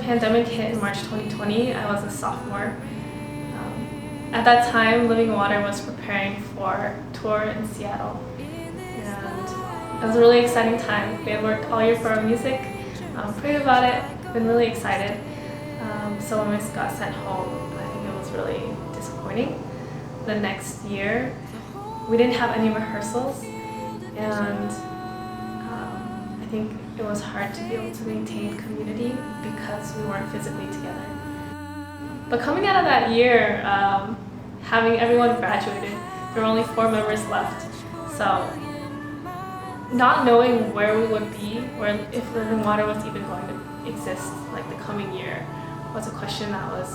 pandemic hit in March 2020, I was a sophomore. At that time, Living Water was preparing for a tour in Seattle. And it was a really exciting time. We had worked all year for our music, prayed about it, been really excited. So when we got sent home, I think it was really disappointing. The next year, we didn't have any rehearsals, and I think it was hard to be able to maintain community because we weren't physically together. But coming out of that year, having everyone graduated, there were only 4 members left. So not knowing where we would be, or if Living Water was even going to exist like the coming year, was a question that was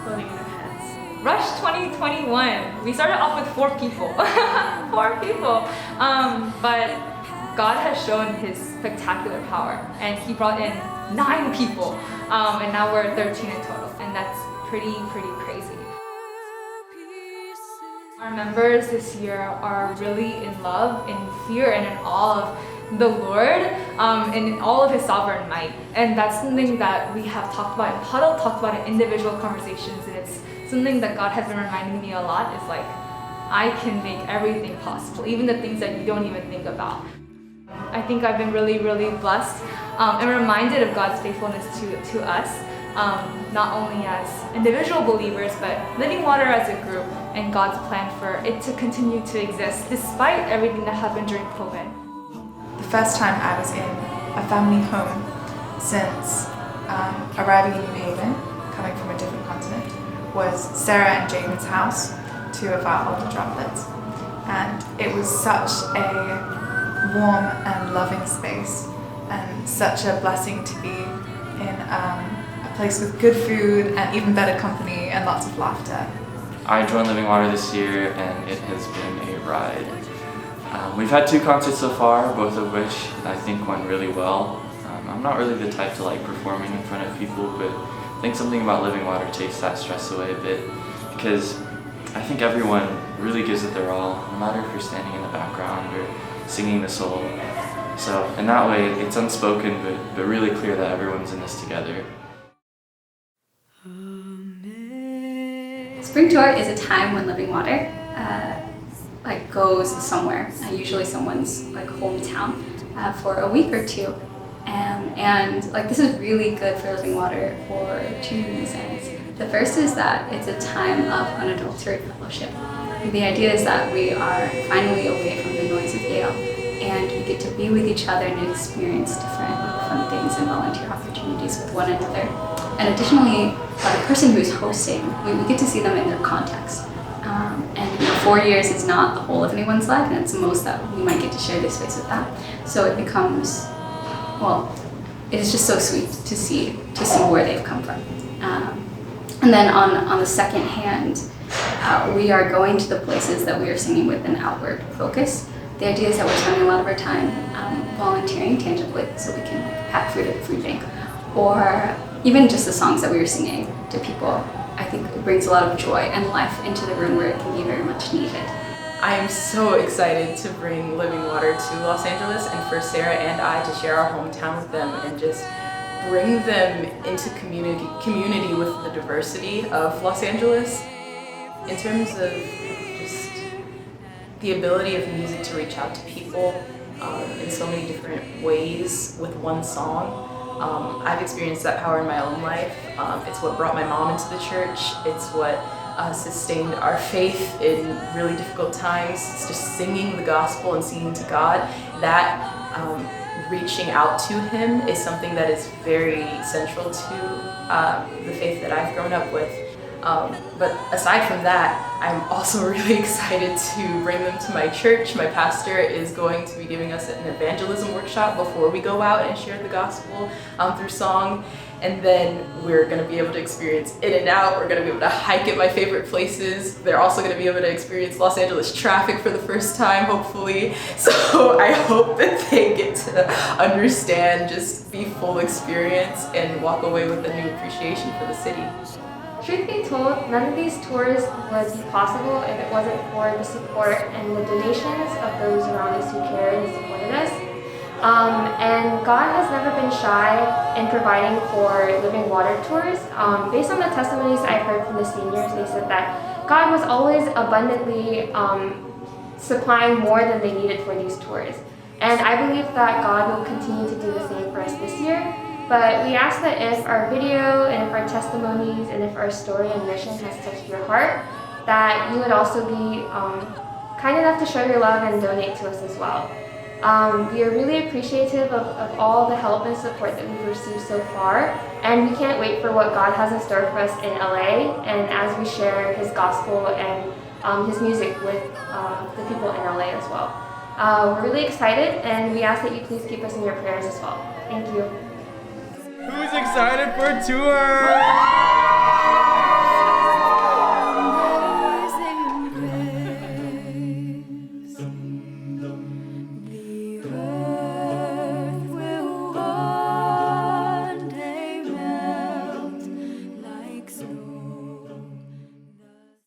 floating in our heads. Rush 2021. We started off with 4 people. 4 people. But God has shown His spectacular power, and He brought in 9 people, and now we're 13 in total, and that's pretty crazy. Our members this year are really in love, in fear, and in awe of the Lord, and in all of His sovereign might. And that's something that we have talked about in Puddle, talked about in individual conversations, and it's something that God has been reminding me a lot, is like, I can make everything possible, even the things that you don't even think about. I think I've been really blessed and reminded of God's faithfulness to us, not only as individual believers, but Living Water as a group, and God's plan for it to continue to exist despite everything that happened during COVID. The first time I was in a family home since arriving in New Haven, coming from a different continent, was Sarah and Jaden's house, 2 of our older droplets. And it was such a warm and loving space, and such a blessing to be in a place with good food and even better company and lots of laughter. I joined Living Water this year, and it has been a ride. We've had 2 concerts so far, both of which I think went really well. I'm not really the type to like performing in front of people, but I think something about Living Water takes that stress away a bit, because I think everyone really gives it their all, no matter if you're standing in the background or singing the solo. So in that way, it's unspoken, but really clear that everyone's in this together. Spring tour is a time when Living Water goes somewhere, usually someone's hometown, for a week or 2. And this is really good for Living Water for 2 reasons. The first is that it's a time of unadulterated fellowship. The idea is that we are finally away from the noise of Yale, and we get to be with each other and experience different fun things and volunteer opportunities with one another. And additionally, the person who's hosting, we get to see them in their context. And 4 years is not the whole of anyone's life, and it's the most that we might get to share this space with them. So it becomes, it is just so sweet to see where they've come from. And then on the second hand, we are going to the places that we are singing with an outward focus. The idea is that we're spending a lot of our time volunteering tangibly, so we can pack food at the food bank, or even just the songs that we were singing to people. I think it brings a lot of joy and life into the room where it can be very much needed. I am so excited to bring Living Water to Los Angeles, and for Sarah and I to share our hometown with them and just bring them into community with the diversity of Los Angeles. In terms of just the ability of music to reach out to people in so many different ways with one song, I've experienced that power in my own life. It's what brought my mom into the church. It's what sustained our faith in really difficult times. It's just singing the gospel and singing to God. That reaching out to Him is something that is very central to the faith that I've grown up with. But aside from that, I'm also really excited to bring them to my church. My pastor is going to be giving us an evangelism workshop before we go out and share the gospel through song. And then we're going to be able to experience In-N-Out. We're going to be able to hike at my favorite places. They're also going to be able to experience Los Angeles traffic for the first time, hopefully. So I hope that they get to understand just the full experience and walk away with a new appreciation for the city. Truth be told, none of these tours would be possible if it wasn't for the support and the donations of those around us who cared and supported us. And God has never been shy in providing for living water tours. Based on the testimonies I've heard from the seniors, they said that God was always abundantly supplying more than they needed for these tours. And I believe that God will continue to do the same for us this year. But we ask that if our video and if our testimonies and if our story and mission has touched your heart, that you would also be kind enough to show your love and donate to us as well. We are really appreciative of all the help and support that we've received so far, and we can't wait for what God has in store for us in LA, and as we share His gospel and His music with the people in LA as well. We're really excited, and we ask that you please keep us in your prayers as well. Thank you. Who's excited for tour?